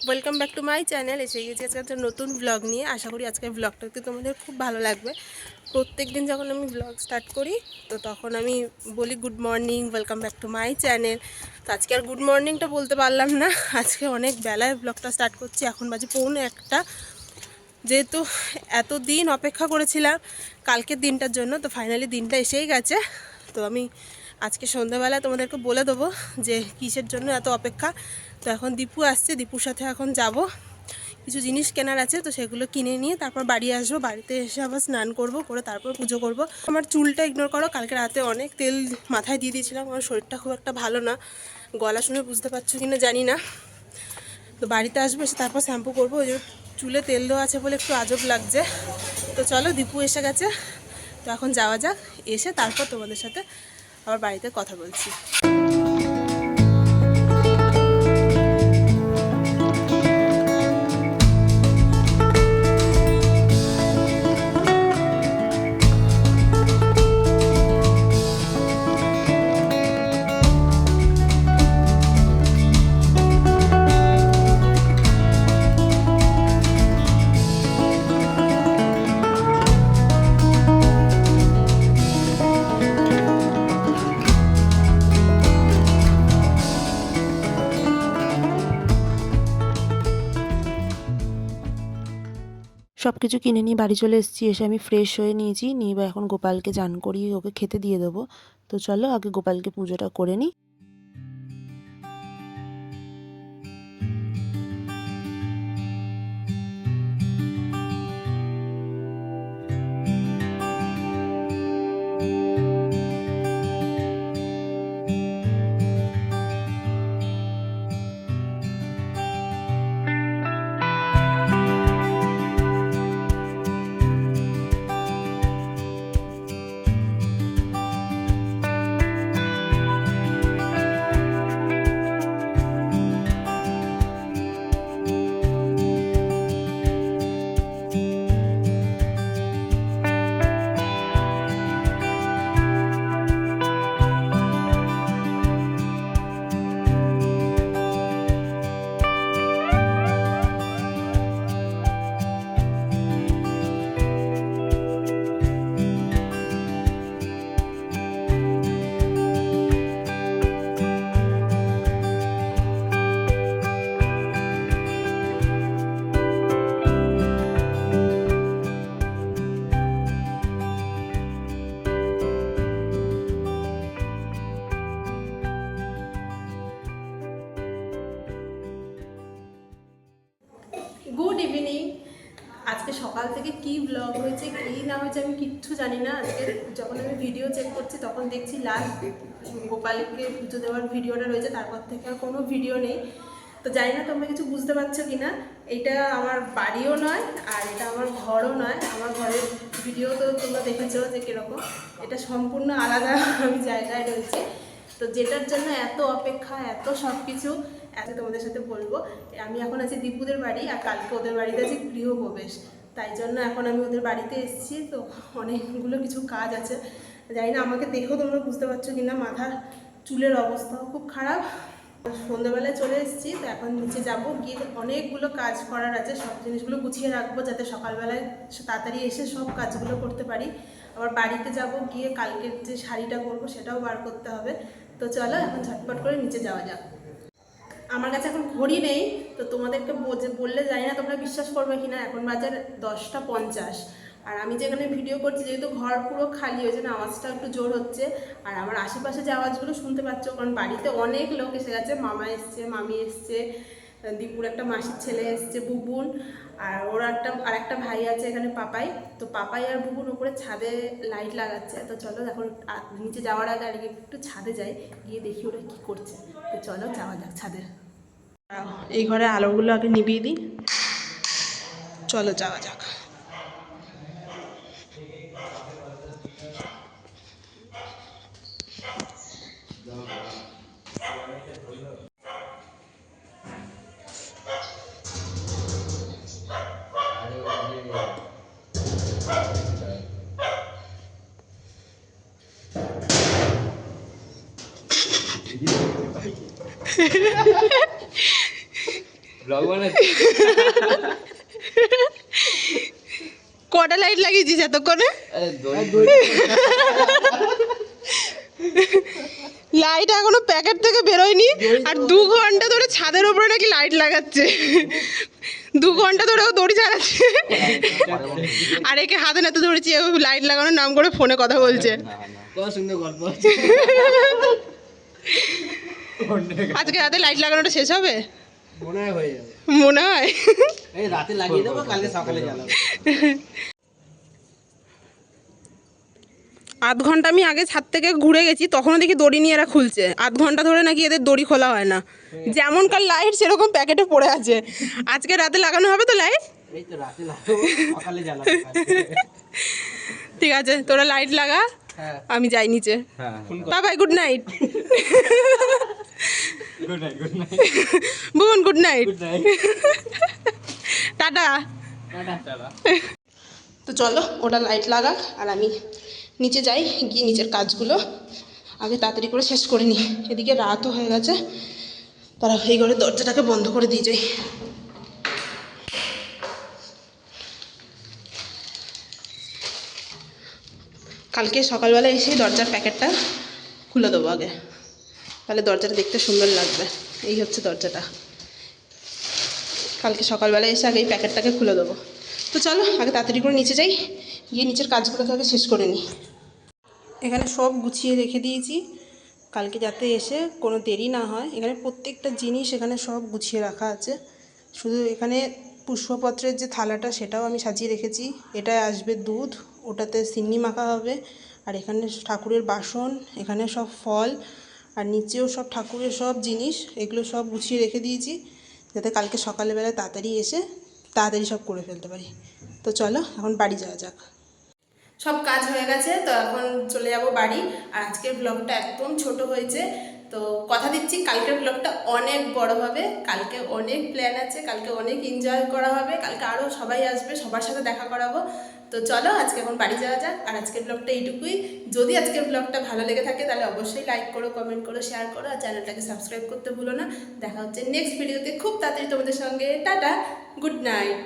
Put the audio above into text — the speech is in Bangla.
Welcome back to my channel. এসে গেছি আজকে একটা নতুন ব্লগ নিয়ে। আশা করি আজকের ব্লগটাতে তোমাদের খুব ভালো লাগবে। প্রত্যেক দিন যখন আমি ব্লগ স্টার্ট করি তো তখন আমি বলি good morning, welcome back to my channel. তো আজকে আর গুড মর্নিংটা বলতে পারলাম না, আজকে অনেক বেলায় ব্লগটা স্টার্ট করছি। এখন বাজে 1:45। যেহেতু এত দিন অপেক্ষা করেছিলাম কালকের দিনটার জন্য, তো ফাইনালি দিনটা এসেই গেছে। তো আমি আজকে সন্ধ্যাবেলা তোমাদেরকে বলে দেবো যে কিসের জন্য এত অপেক্ষা। তো এখন দীপু আসছে, দীপুর সাথে এখন যাব, কিছু জিনিস কেনার আছে, তো সেগুলো কিনে নিয়ে তারপর বাড়ি আসবো। বাড়িতে এসে আবার স্নান করব, করে তারপর পুজো করব। আমার চুলটা ইগনোর করো, কালকে রাতে অনেক তেল মাথায় দিয়ে দিয়েছিলাম। আমার শরীরটা খুব একটা ভালো না, গলা শুনে বুঝতে পারছো কিনা জানি না। তো বাড়িতে আসবো, এসে তারপর শ্যাম্পু করবো। ওই যে চুলে তেল দেওয়া আছে বলে একটু আজব লাগছে। তো চলো, দীপু এসে গেছে, তো এখন যাওয়া যাক। এসে তারপর তোমাদের সাথে আবার বাড়িতে কথা বলছি। সব কিছু কিনে নিয়ে বাড়ি চলে এসেছি। এসে আমি ফ্রেশ হয়ে নিয়েছি, নিয়ে বা এখন গোপালকে চান করিয়ে ওকে খেতে দিয়ে দেবো। তো চলো আগে গোপালকে পুজোটা করে নিই। Good evening. আজকে সকাল থেকে কি ব্লগ হয়েছে কি না হয়েছে আমি কিচ্ছু জানি না। আজকে যখন আমি ভিডিও চেক করছি তখন দেখছি লাস্ট গোপালকে পুজো দেওয়ার ভিডিওটা রয়েছে, তারপর থেকে আর কোনো ভিডিও নেই। তো জানি না তোমরা কিছু বুঝতে পারছো কি না। এটা আমার বাড়িও নয় আর এটা আমার ঘরও নয়। আমার ঘরের ভিডিও তো তোমরা দেখেছো যে কীরকম, এটা সম্পূর্ণ আলাদা আমি জায়গায় রয়েছি। তো যেটার জন্য এত অপেক্ষা, এত সব কিছু আজকে তোমাদের সাথে বলবো। আমি এখন আছি দীপুদের বাড়ি, আর কালকে ওদের বাড়িতে আছি গৃহপ্রবেশ। তাই জন্য এখন আমি ওদের বাড়িতে এসেছি। তো অনেকগুলো কিছু কাজ আছে, জানি না আমাকে দেখেও তোমরা বুঝতে পারছো কিনা। মাথার চুলের অবস্থাও খুব খারাপ। সন্ধ্যাবেলায় চলে এসেছি, তো এখন নিচে যাব, গিয়ে অনেকগুলো কাজ করার আছে। সব জিনিসগুলো গুছিয়ে রাখবো যাতে সকালবেলায় তাড়াতাড়ি এসে সব কাজগুলো করতে পারি। আবার বাড়িতে যাব, গিয়ে কালকের যে শাড়িটা করবো সেটাও বার করতে হবে। তো চলো এখন ঝটপট করে নিচে যাওয়া যাক। আমার কাছে এখন ঘড়ি নেই, তো তোমাদেরকে বললে জানি না তোমরা বিশ্বাস করবে কিনা। এখন বাজে 10টা 50, আর আমি যেখানে ভিডিও করছি যেহেতু ঘর পুরো খালি, ওই জন্য আওয়াজটা একটু জোর হচ্ছে। আর আমার আশেপাশে যে আওয়াজগুলো শুনতে পাচ্ছ, কারণ বাড়িতে অনেক লোক এসে গেছে। মামা এসছে, মামি এসছে, দীপুর একটা মাসির ছেলে এসছে, বুবুন, আর ওর একটা ভাই আছে এখানে, পাপাই। তো পাপাই আর বুবুন উপরে ছাদে লাইট লাগাচ্ছে। তো চলো এখন নিচে যাওয়ার আগে আর একটু ছাদে যাই, গিয়ে দেখি ওরা কী করছে। তো চলো যাওয়া যাক ছাদে। এই ঘরে আলোগুলো আগে নিভিয়ে দিই, চলো যাওয়া যাক। ব্লগ বানাচ্ছি। কটা লাইট লাগিয়েছিস এতক্ষণে? লাইট এখনো প্যাকেট থেকে বেরোয়নি আর 2 ঘন্টা ধরে ছাদের উপরে নাকি লাইট লাগাচ্ছে। 2 ঘন্টা ধরে ও দড়ি চালাচ্ছে আর একে হাতে নাতে ধরেছি, লাইট লাগানোর নাম করে ফোনে কথা বলছে। কত সুন্দর গল্প আছে। আজকে রাতে লাইট লাগানোটা শেষ হবে মনে হয় হয়ে যাবে। মনে হয়। এই রাতে লাগিয়ে দেবো, কালকে সকালে জ্বালাবো। আধ ঘন্টা আমি আগে ছাদ থেকে ঘুরে গেছি, তখনও দেখি দড়ি নিয়ে এরা খুলছে। আধ ঘন্টা ধরে নাকি এদের দড়ি খোলা হয় না। যেমনকার লাইট সেরকম প্যাকেটে পড়ে আছে। আজকে রাতে লাগানো হবে তো লাইট? এই তো রাতে লাগাবো, সকালে জ্বালাবো। ঠিক আছে, তোরা লাইট লাগা, হ্যাঁ আমি যাই নিচে। হ্যাঁ, bye bye, good night. Good night, good night, বুন গুড নাইট, গুড নাইট। টাটা। টাটা। তো চলো, ওটা লাইট লাগাক আর আমি নিচে যাই, গিয়ে নিচের কাজগুলো আগে তাড়াতাড়ি করে শেষ করে নিই। এদিকে রাতও হয়ে গেছে, তারা এই ঘরে দরজাটাকে বন্ধ করে দিয়ে যাই। কালকে সকালবেলা এসে দরজার প্যাকেটটা খুলে দেবো আগে, তাহলে দরজাটা দেখতে সুন্দর লাগবে। এই হচ্ছে দরজাটা, কালকে সকালবেলা এসে আগে এই প্যাকেটটাকে খুলে দেবো। তো চলো আগে তাড়াতাড়ি করে নিচে যাই, গিয়ে নিচের কাজগুলোকে আগে শেষ করে নিই। এখানে সব গুছিয়ে রেখে দিয়েছি কালকে যাতে এসে কোনো দেরি না হয়। এখানে প্রত্যেকটা জিনিস এখানে সব গুছিয়ে রাখা আছে। শুধু এখানে পুষ্পপত্রের যে থালাটা সেটাও আমি সাজিয়ে রেখেছি। এটায় আসবে দুধ, ওটাতে সিন্নি মাখা হবে। আর এখানে ঠাকুরের বাসন, এখানে সব ফল, আর নিচেও সব ঠাকুরের সব জিনিস, এগুলো সব গুছিয়ে রেখে দিয়েছি যাতে কালকে সকালবেলা তাড়াতাড়ি এসে তাড়াতাড়ি সব করে ফেলতে পারি। তো চলো এখন বাড়ি যাওয়া যাক। সব কাজ হয়ে গেছে, তো এখন চলে যাব বাড়ি। আর আজকের ব্লগটা একদম ছোট হয়েছে, তো কথা দিচ্ছি কালকের ব্লগটা অনেক বড় হবে। কালকে অনেক প্ল্যান আছে, কালকে অনেক এনজয় করা হবে, কালকে আরও সবাই আসবে, সবার সাথে দেখা করাবো। তো চলো আজকে এখন বাড়ি যাওয়া যাক। আর আজকের ব্লগটা এইটুকুই। যদি আজকের ব্লগটা ভালো লেগে থাকে তাহলে অবশ্যই লাইক করো, কমেন্ট করো, শেয়ার করো, আর চ্যানেলটাকে সাবস্ক্রাইব করতে ভুলো না। দেখা হচ্ছে নেক্সট ভিডিওতে খুব তাড়াতাড়ি তোমাদের সঙ্গে। Tata, good night.